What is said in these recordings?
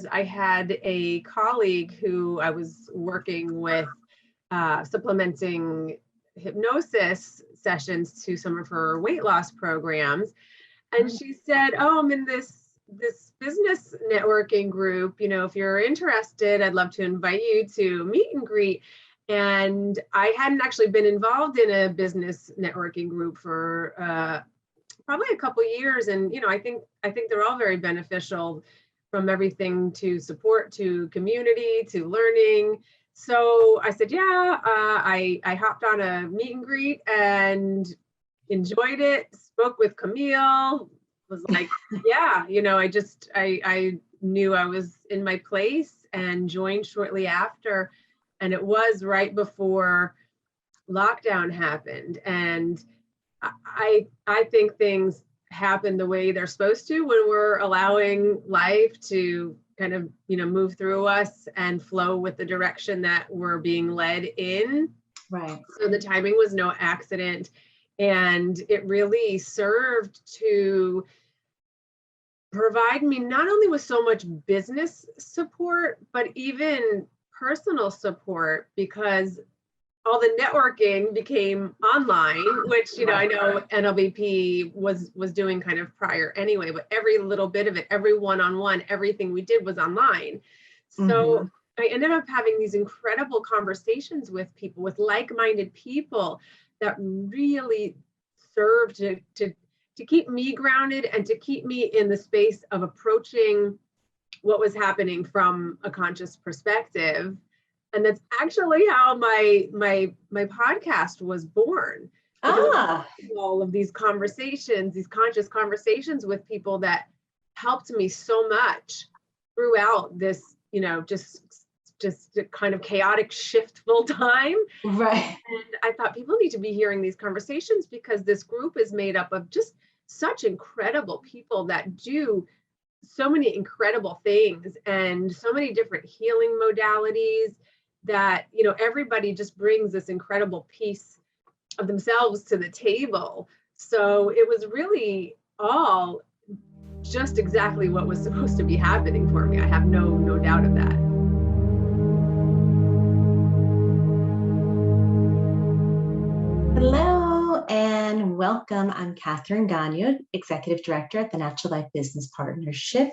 I had a colleague who I was working with supplementing hypnosis sessions to some of her weight loss programs. And she said, "Oh, I'm in this business networking group. If you're interested, I'd love to invite you to meet and greet." And I hadn't actually been involved in a business networking group for probably a couple of years. And I think they're all very beneficial, from everything to support to community to learning. So I said, yeah, I hopped on a meet and greet and enjoyed it, spoke with Camille, was like, yeah, I knew I was in my place and joined shortly after. And it was right before lockdown happened. And I think things happen the way they're supposed to when we're allowing life to kind of, move through us and flow with the direction that we're being led in. Right. So the timing was no accident. And it really served to provide me not only with so much business support, but even personal support, because all the networking became online, which, I know NLBP was doing kind of prior anyway, but every little bit of it, every one-on-one, everything we did was online. So I ended up having these incredible conversations with people, with like-minded people, that really served to keep me grounded and to keep me in the space of approaching what was happening from a conscious perspective. And that's actually how my podcast was born. All of these conversations, these conscious conversations with people that helped me so much throughout this, just a kind of chaotic, shiftful time. Right. And I thought people need to be hearing these conversations, because this group is made up of just such incredible people that do so many incredible things and so many different healing modalities, that everybody just brings this incredible piece of themselves to the table. So it was really all just exactly what was supposed to be happening for me. I have no doubt of that. Hello and welcome. I'm Catherine Gagnon, Executive Director at the Natural Life Business Partnership.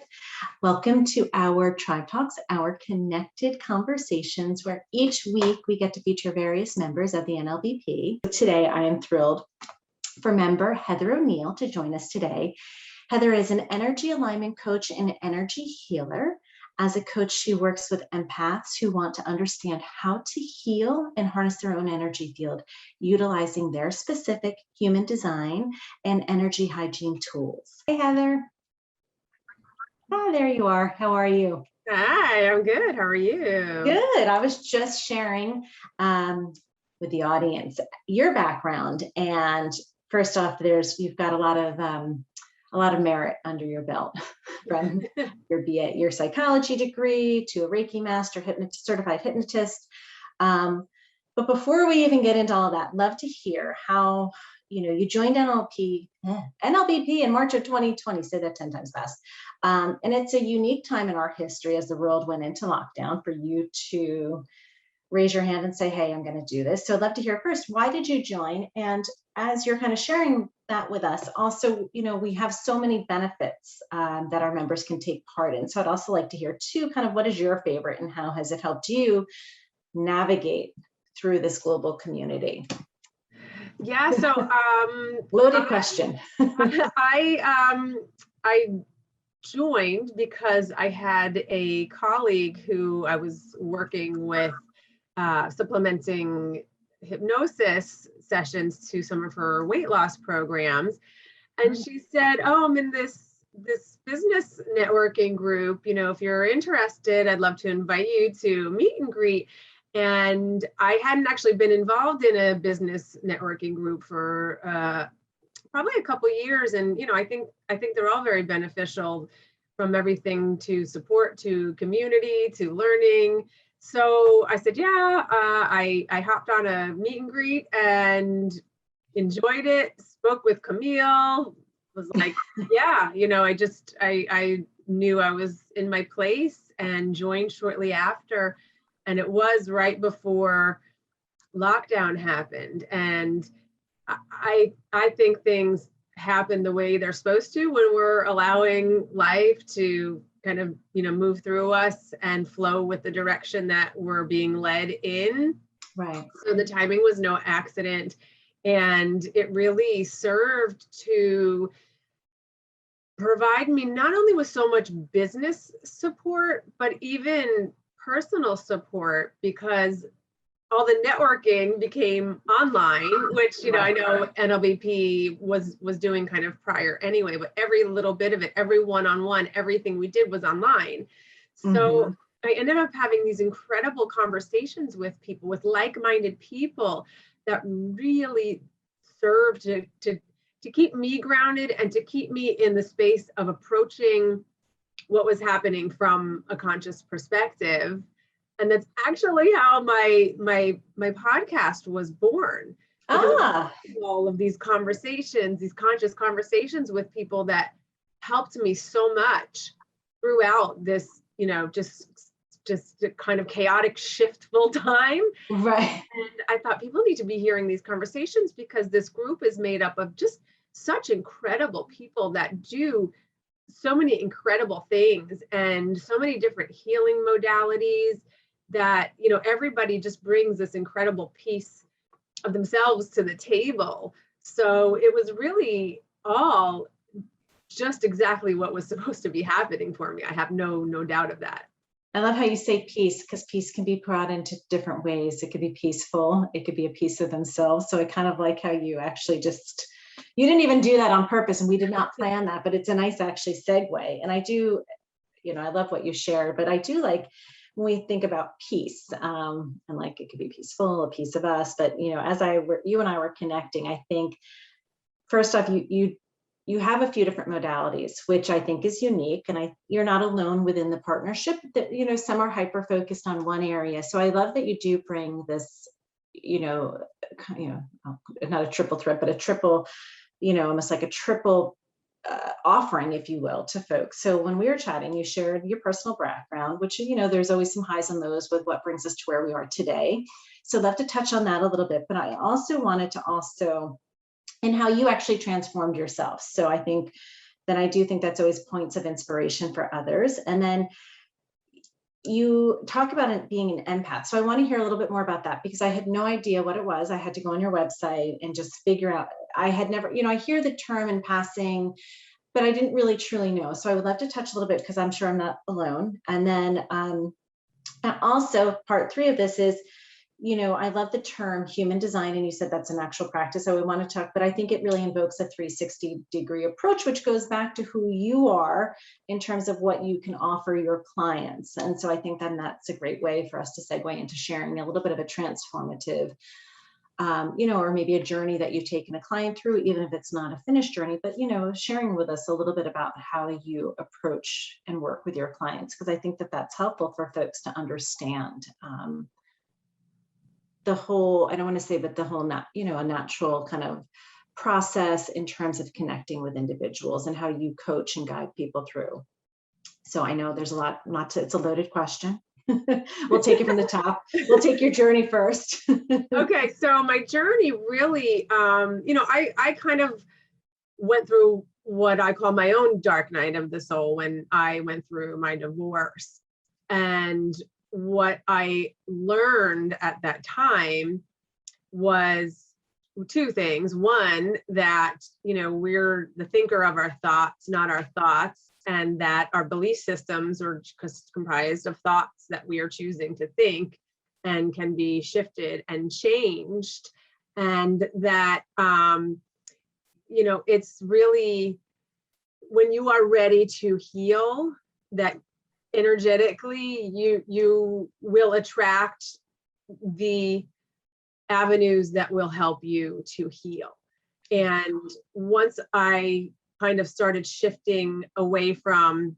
Welcome to our Tribe Talks, our connected conversations, where each week we get to feature various members of the NLBP. Today, I am thrilled for member Heather O'Neill to join us today. Heather is an energy alignment coach and energy healer. As a coach, she works with empaths who want to understand how to heal and harness their own energy field, utilizing their specific human design and energy hygiene tools. Hey, Heather. Hi, there you are. How are you? Hi, I'm good. How are you? Good. I was just sharing with the audience your background, and first off, you've got a lot of merit under your belt, from your psychology degree to a Reiki Master Certified Hypnotist. But before we even get into all that, love to hear how you joined NLBP in March of 2020. Say that 10 times fast. And it's a unique time in our history as the world went into lockdown for you to raise your hand and say, hey, I'm going to do this. So I'd love to hear first, why did you join? And as you're kind of sharing that with us, also, we have so many benefits that our members can take part in. So I'd also like to hear too, kind of what is your favorite and how has it helped you navigate through this global community? Yeah, so loaded question. I joined because I had a colleague who I was working with supplementing hypnosis sessions to some of her weight loss programs. And she said, "Oh, I'm in this business networking group. If you're interested, I'd love to invite you to meet and greet." And I hadn't actually been involved in a business networking group for probably a couple of years. And, I think they're all very beneficial, from everything to support to community to learning. So I said, yeah, I hopped on a meet and greet and enjoyed it, spoke with Camille, was like, yeah, I knew I was in my place and joined shortly after. And it was right before lockdown happened. And I think things happen the way they're supposed to when we're allowing life to kind of, move through us and flow with the direction that we're being led in. Right. So the timing was no accident. And it really served to provide me not only with so much business support, but even personal support, because all the networking became online, which, I know NLBP was doing kind of prior anyway, but every little bit of it, every one-on-one, everything we did was online. So I ended up having these incredible conversations with people, with like-minded people that really served to keep me grounded and to keep me in the space of approaching what was happening from a conscious perspective. And that's actually how my podcast was born. All of these conversations, these conscious conversations with people that helped me so much throughout this, just a kind of chaotic, shiftful time. Right. And I thought people need to be hearing these conversations, because this group is made up of just such incredible people that do so many incredible things and so many different healing modalities that, everybody just brings this incredible piece of themselves to the table. So it was really all just exactly what was supposed to be happening for me. I have no doubt of that. I love how you say peace, because peace can be brought into different ways. It could be peaceful. It could be a piece of themselves. So I kind of like how you actually you didn't even do that on purpose, and we did not plan that, but it's a nice actually segue. And I do, I love what you shared, but I do like when we think about peace, and like it could be peaceful, a piece of us. But, as you and I were connecting, I think first off, you have a few different modalities, which I think is unique. And you're not alone within the partnership. That, some are hyper focused on one area. So I love that you do bring this, not a triple threat, but a triple, almost like a triple offering, if you will, to folks. So when we were chatting, you shared your personal background, which, there's always some highs and lows with what brings us to where we are today. So I'd love to touch on that a little bit, but I also wanted to and how you actually transformed yourself. So I think that I do think that's always points of inspiration for others. And then you talk about it being an empath. So I want to hear a little bit more about that, because I had no idea what it was. I had to go on your website and just figure out. I had never, I hear the term in passing, but I didn't really truly know. So I would love to touch a little bit, because I'm sure I'm not alone. And then and also part 3 of this is, I love the term human design, and you said that's an actual practice. So we want to talk, but I think it really invokes a 360-degree approach, which goes back to who you are in terms of what you can offer your clients. And so I think then that's a great way for us to segue into sharing a little bit of a transformative, or maybe a journey that you've taken a client through, even if it's not a finished journey, but, sharing with us a little bit about how you approach and work with your clients, because I think that that's helpful for folks to understand. The whole, I don't want to say, but the whole, a natural kind of process in terms of connecting with individuals and how you coach and guide people through. So I know there's a lot, it's a loaded question. We'll take it from the top. We'll take your journey first. Okay. So my journey really, I kind of went through what I call my own dark night of the soul when I went through my divorce. And what I learned at that time was 2 things. One, that, we're the thinker of our thoughts, not our thoughts, and that our belief systems are comprised of thoughts that we are choosing to think and can be shifted and changed. And that, it's really when you are ready to heal, that energetically you will attract the avenues that will help you to heal. And once I kind of started shifting away from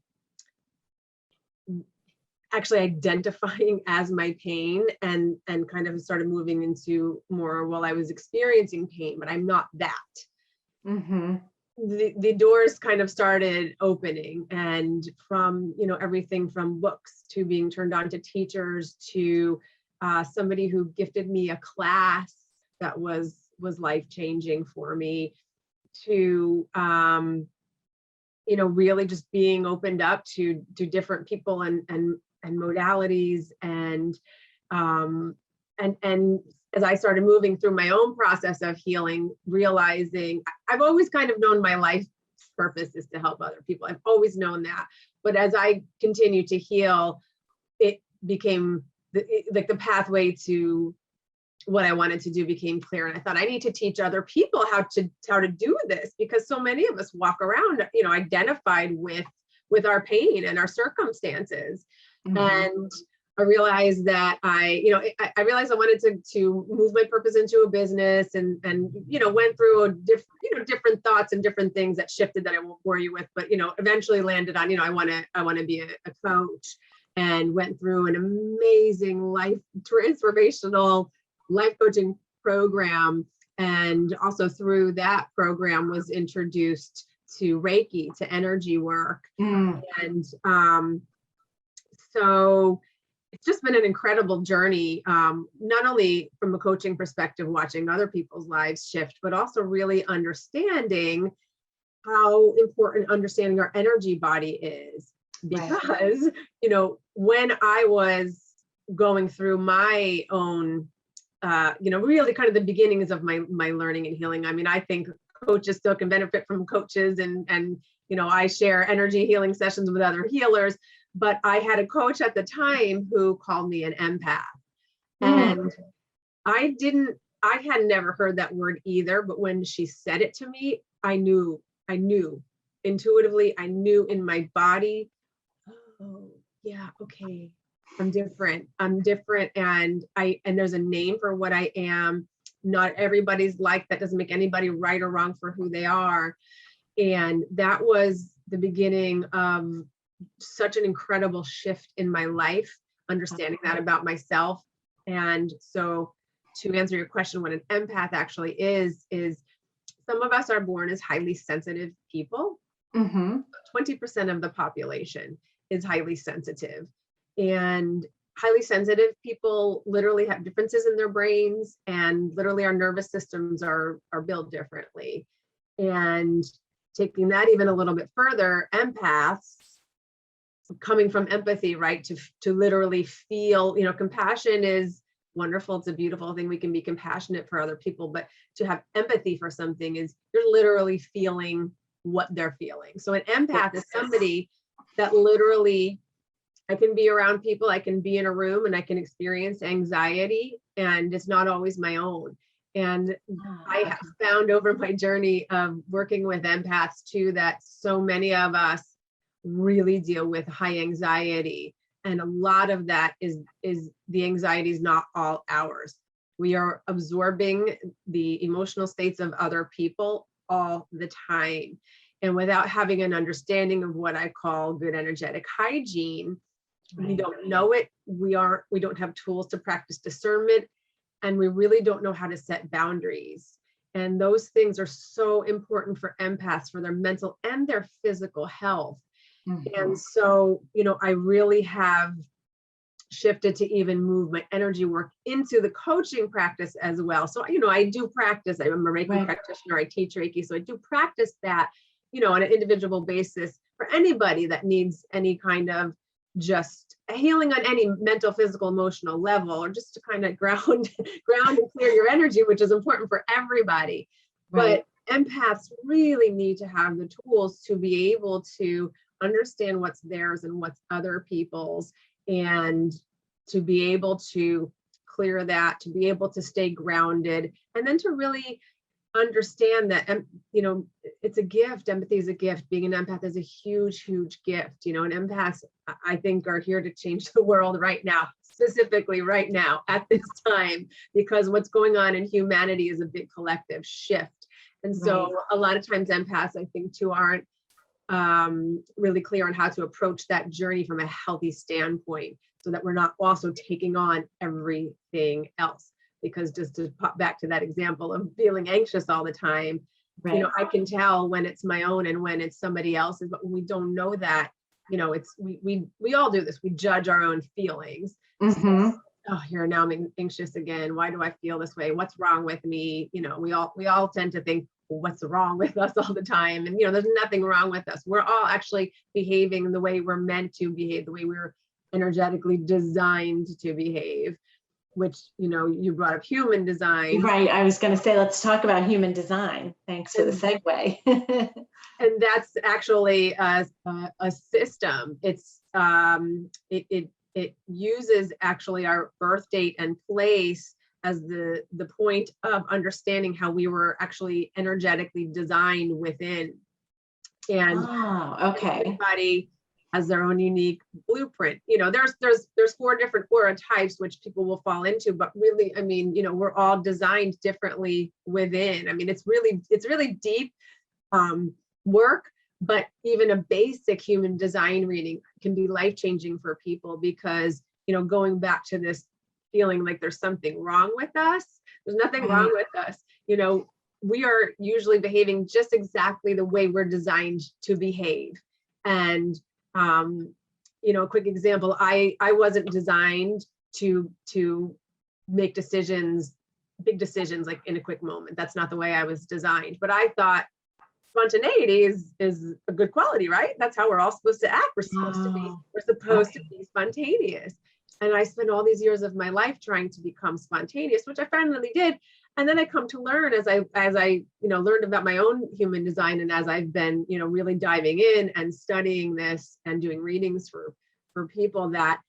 actually identifying as my pain and kind of started moving into more, well, I was experiencing pain, but I'm not that. the doors kind of started opening, and from, you know, everything from books to being turned on to teachers to somebody who gifted me a class that was life-changing for me, to you know, really just being opened up to different people and modalities, and as I started moving through my own process of healing, realizing I've always kind of known my life's purpose is to help other people. I've always known that. But as I continue to heal, it became like the pathway to what I wanted to do became clear. And I thought, I need to teach other people how to do this, because so many of us walk around, you know, identified with our pain and our circumstances. And I realized that I realized I wanted to move my purpose into a business, and you know, went through different thoughts and different things that shifted that I won't bore you with, but you know, eventually landed on, you know, I want to be a coach, and went through an amazing transformational life coaching program. And also through that program was introduced to Reiki, to energy work. And so it's just been an incredible journey, not only from a coaching perspective, watching other people's lives shift, but also really understanding how important understanding our energy body is. Because, you know, when I was going through my own, you know, really kind of the beginnings of my learning and healing, I mean, I think coaches still can benefit from coaches, and you know, I share energy healing sessions with other healers. But I had a coach at the time who called me an empath. And I had never heard that word either. But when she said it to me, I knew intuitively, I knew in my body, oh yeah, okay, I'm different. And there's a name for what I am. Not everybody's like that. Doesn't make anybody right or wrong for who they are. And that was the beginning of such an incredible shift in my life, understanding that about myself. And so to answer your question, what an empath actually is some of us are born as highly sensitive people. 20% of the population is highly sensitive. And highly sensitive people literally have differences in their brains, and literally our nervous systems are built differently. And taking that even a little bit further, empaths, coming from empathy, right, to literally feel, you know, compassion is wonderful. It's a beautiful thing. We can be compassionate for other people, but to have empathy for something is you're literally feeling what they're feeling. So an empath is somebody that literally, I can be around people, I can be in a room, and I can experience anxiety, and it's not always my own. And I have found over my journey of working with empaths too, that so many of us really deal with high anxiety. And a lot of that is the anxiety is not all ours. We are absorbing the emotional states of other people all the time. And without having an understanding of what I call good energetic hygiene, we don't know it. We don't have tools to practice discernment, and we really don't know how to set boundaries. And those things are so important for empaths, for their mental and their physical health. And so, you know, I really have shifted to even move my energy work into the coaching practice as well. So, you know, I do practice. I'm a Reiki practitioner. I teach Reiki. So I do practice that, you know, on an individual basis for anybody that needs any kind of just healing on any mental, physical, emotional level, or just to kind of ground and clear your energy, which is important for everybody. But empaths really need to have the tools to be able to understand what's theirs and what's other people's, and to be able to clear that, to be able to stay grounded, and then to really understand that, you know, it's a gift. Empathy is a gift. Being an empath is a huge, huge gift, you know, and empaths, I think, are here to change the world right now, specifically right now at this time, because what's going on in humanity is a big collective shift. And so a lot of times empaths, I think too, aren't really clear on how to approach that journey from a healthy standpoint, so that we're not also taking on everything else. Because just to pop back to that example of feeling anxious all the time, you know, I can tell when it's my own and when it's somebody else's, but when we don't know that, you know, it's, we all do this. We judge our own feelings. Mm-hmm. Oh, here now I'm anxious again. Why do I feel this way? What's wrong with me? You know, we all tend to think, well, what's wrong with us all the time? And, you know, there's nothing wrong with us. We're all actually behaving the way we're meant to behave, the way we're energetically designed to behave, which, you know, you brought up human design. Right. I was going to say, let's talk about human design. Thanks for the segue. And that's actually a system. It's it uses actually our birth date and place as the point of understanding how we were actually energetically designed within. And everybody has their own unique blueprint. You know, there's 4 different aura types which people will fall into, but really, I mean, you know, we're all designed differently within. I mean, it's really deep work, but even a basic human design reading can be life-changing for people, because, you know, going back to this feeling like there's something wrong with us, there's nothing wrong with us. You know, we are usually behaving just exactly the way we're designed to behave. And you know, a quick example, I wasn't designed to make decisions, big decisions, like in a quick moment. That's not the way I was designed. But I thought spontaneity is a good quality, right? That's how we're all supposed to act. We're supposed to be. We're supposed to be spontaneous. And I spent all these years of my life trying to become spontaneous, which I finally did. And then I come to learn as I you know, learned about my own human design, and as I've been, you know, really diving in and studying this and doing readings for people, that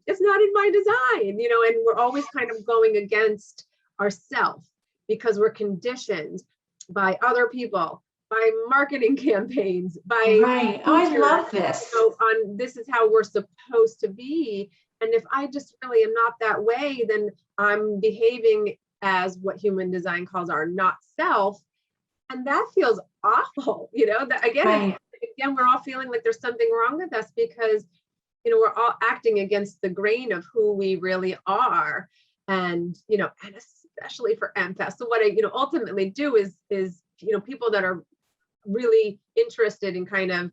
it's not in my design, you know, and we're always kind of going against ourselves because we're conditioned by other people, by marketing campaigns, by I love this. So on, this is how we're supposed to be. And if I just really am not that way, then I'm behaving as what human design calls our not self. And that feels awful, you know, that again, we're all feeling like there's something wrong with us because, you know, we're all acting against the grain of who we really are. And, you know, and especially for empaths. So what I, you know, ultimately do is, you know, people that are really interested in kind of,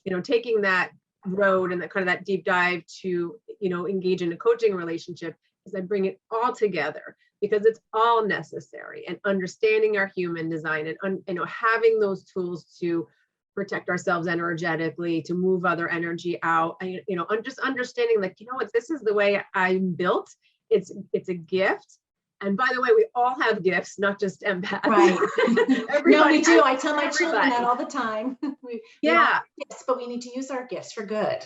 you know, taking that road and that kind of that deep dive to, you know, engage in a coaching relationship, is I bring it all together, because it's all necessary. And understanding our human design and you know, having those tools to protect ourselves energetically, to move other energy out, and, you know, just understanding, like, you know what, this is the way I'm built. It's a gift. And by the way, we all have gifts, not just empaths. Right. No, we do. I tell my children that all the time. We have gifts, but we need to use our gifts for good.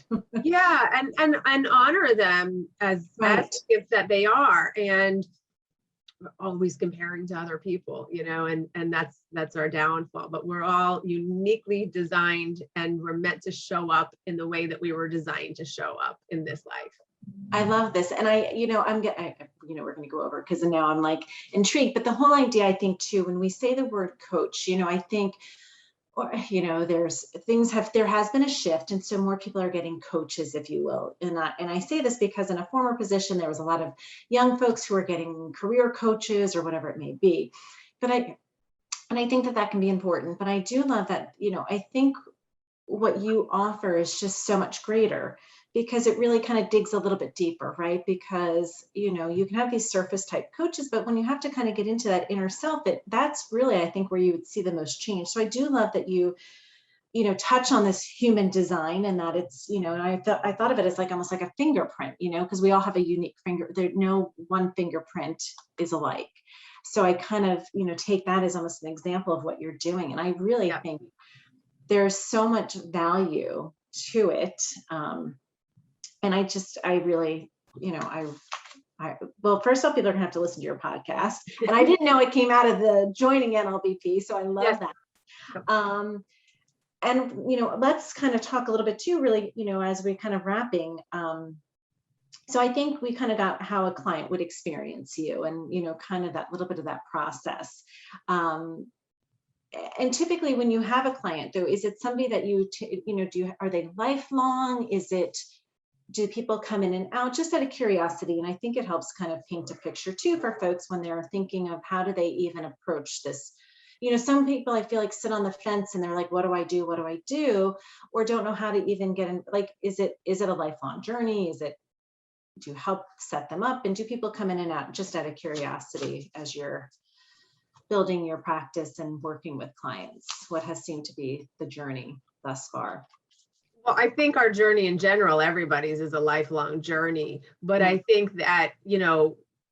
Yeah, and honor them as gifts that they are, and always comparing to other people, you know, and that's our downfall. But we're all uniquely designed, and we're meant to show up in the way that we were designed to show up in this life. I love this. And you know, you know, we're going to go over, because now I'm like intrigued, but the whole idea, I think too, when we say the word coach, you know, I think, or, you know, there has been a shift. And so more people are getting coaches, if you will. And I say this because in a former position, there was a lot of young folks who are getting career coaches or whatever it may be. But I think that can be important, but I do love that, you know, I think what you offer is just so much greater, because it really kind of digs a little bit deeper, right? Because, you know, you can have these surface type coaches, but when you have to kind of get into that inner self, that's really, I think, where you would see the most change. So I do love that you know, touch on this human design, and that it's, you know, and I thought of it as like almost like a fingerprint, you know, because we all have a unique no one fingerprint is alike. So I kind of, you know, take that as almost an example of what you're doing. And I really think there's so much value to it. And I really, you know, well, first off, people are gonna have to listen to your podcast. And I didn't know it came out of the joining NLBP. So I love that. And, you know, let's kind of talk a little bit too, really, you know, as we kind of wrapping. So I think we kind of got how a client would experience you, and, you know, kind of that little bit of that process. And typically when you have a client though, is it somebody that you know, are they lifelong? Do people come in and out, just out of curiosity? And I think it helps kind of paint a picture too for folks when they're thinking of how do they even approach this, some people I feel like sit on the fence and they're like, what do I do? What do I do? Or don't know how to even get in, like, is it a lifelong journey? Do you help set them up? And do people come in and out just out of curiosity as you're building your practice and working with clients? What has seemed to be the journey thus far? Well, I think our journey in general, everybody's, is a lifelong journey. But I think that,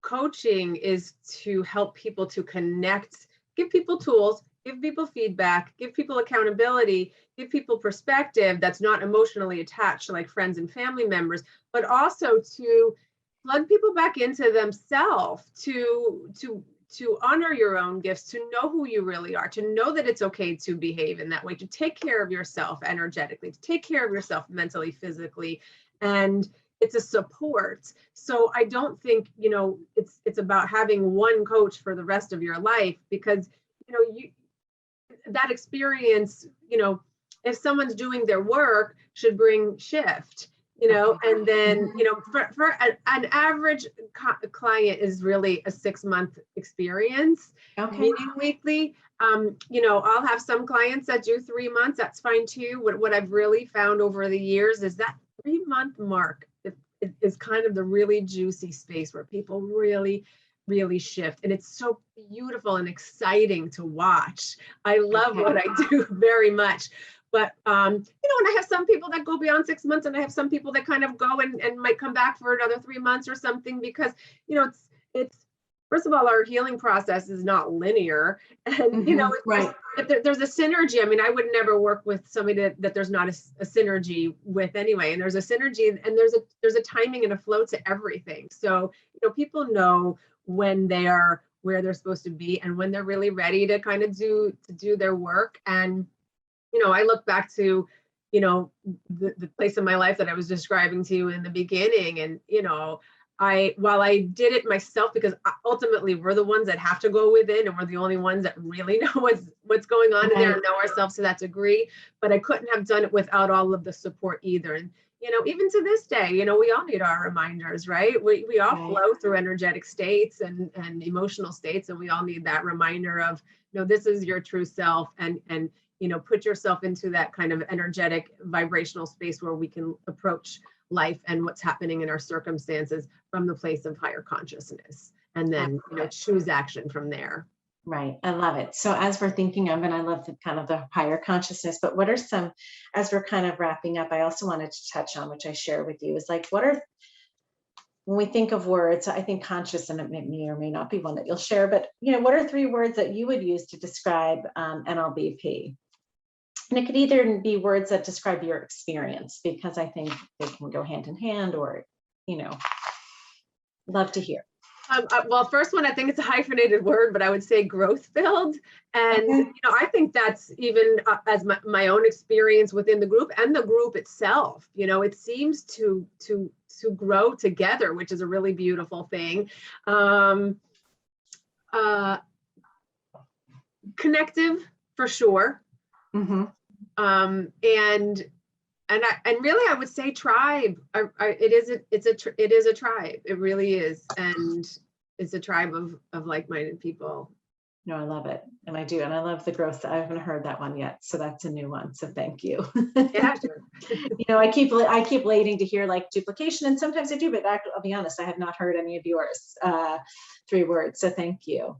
coaching is to help people to connect, give people tools, give people feedback, give people accountability, give people perspective that's not emotionally attached to like friends and family members, but also to plug people back into themselves, to honor your own gifts, to know who you really are, to know that it's okay to behave in that way, to take care of yourself energetically, to take care of yourself mentally, physically, and it's a support. So I don't think, it's about having one coach for the rest of your life, because, that experience, if someone's doing their work, should bring shift. And then, for an average client is really a 6-month experience, meeting weekly. I'll have some clients that do 3 months. That's fine too. What I've really found over the years is that 3-month mark is kind of the really juicy space where people really, really shift. And it's so beautiful and exciting to watch. I love what I do very much. But, and I have some people that go beyond 6 months, and I have some people that kind of go and might come back for another 3 months or something, because, it's first of all, our healing process is not linear. And, there's a synergy. I mean, I would never work with somebody that there's not a synergy with anyway. And there's a synergy, and there's a timing and a flow to everything. So, people know when they are where they're supposed to be and when they're really ready to kind of do their work. And I look back to, the place in my life that I was describing to you in the beginning. And, while I did it myself, because ultimately we're the ones that have to go within, and we're the only ones that really know what's going on in there and know ourselves to that degree. But I couldn't have done it without all of the support either. And, even to this day, we all need our reminders, right? We all flow through energetic states and emotional states, and we all need that reminder of, this is your true self, and put yourself into that kind of energetic vibrational space where we can approach life and what's happening in our circumstances from the place of higher consciousness, and then choose action from there. Right. I love it. So as we're thinking of, and I love the kind of the higher consciousness, but what are some, as we're kind of wrapping up, I also wanted to touch on, which I share with you, is like, when we think of words, I think conscious, and it may or may not be one that you'll share, but what are 3 words that you would use to describe NLBP? And it could either be words that describe your experience, because I think they can go hand in hand, or, love to hear. Well, first one, I think it's a hyphenated word, but I would say growth filled. And, I think that's even as my own experience within the group and the group itself, it seems to grow together, which is a really beautiful thing. Connective for sure. And really, I would say tribe. It is a tribe. It really is, and it's a tribe of like-minded people. No, I love it, and I do, and I love the growth. I haven't heard that one yet, so that's a new one. So thank you. Yeah, sure. I keep waiting to hear like duplication, and sometimes I do, but I'll be honest, I have not heard any of yours 3 words. So thank you.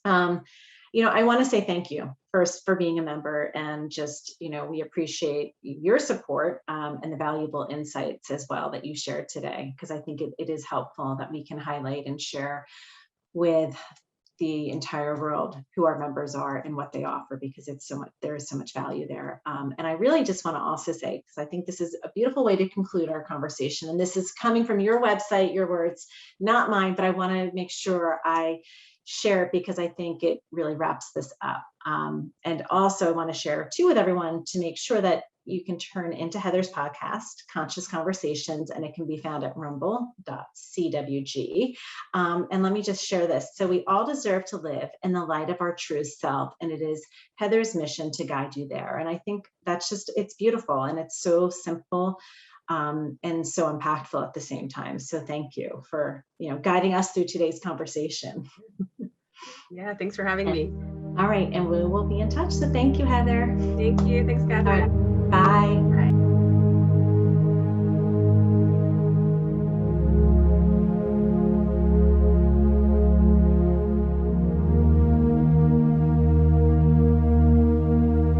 I want to say thank you first for being a member, and just, we appreciate your support and the valuable insights as well that you shared today, because I think it is helpful that we can highlight and share with the entire world who our members are and what they offer, because there is so much value there. And I really just want to also say, because I think this is a beautiful way to conclude our conversation, and this is coming from your website, your words, not mine, but I want to make sure I share it, because I think it really wraps this up. And also I want to share too with everyone to make sure that you can turn into Heather's podcast, Conscious Conversations, and it can be found at rumble.cwg. And let me just share this. So we all deserve to live in the light of our true self, and it is Heather's mission to guide you there. And I think that's it's beautiful, and it's so simple and so impactful at the same time. So thank you for, guiding us through today's conversation. Yeah, thanks for having me. All right, and we will be in touch. So thank you, Heather. Thank you. Thanks, All Catherine. right, bye.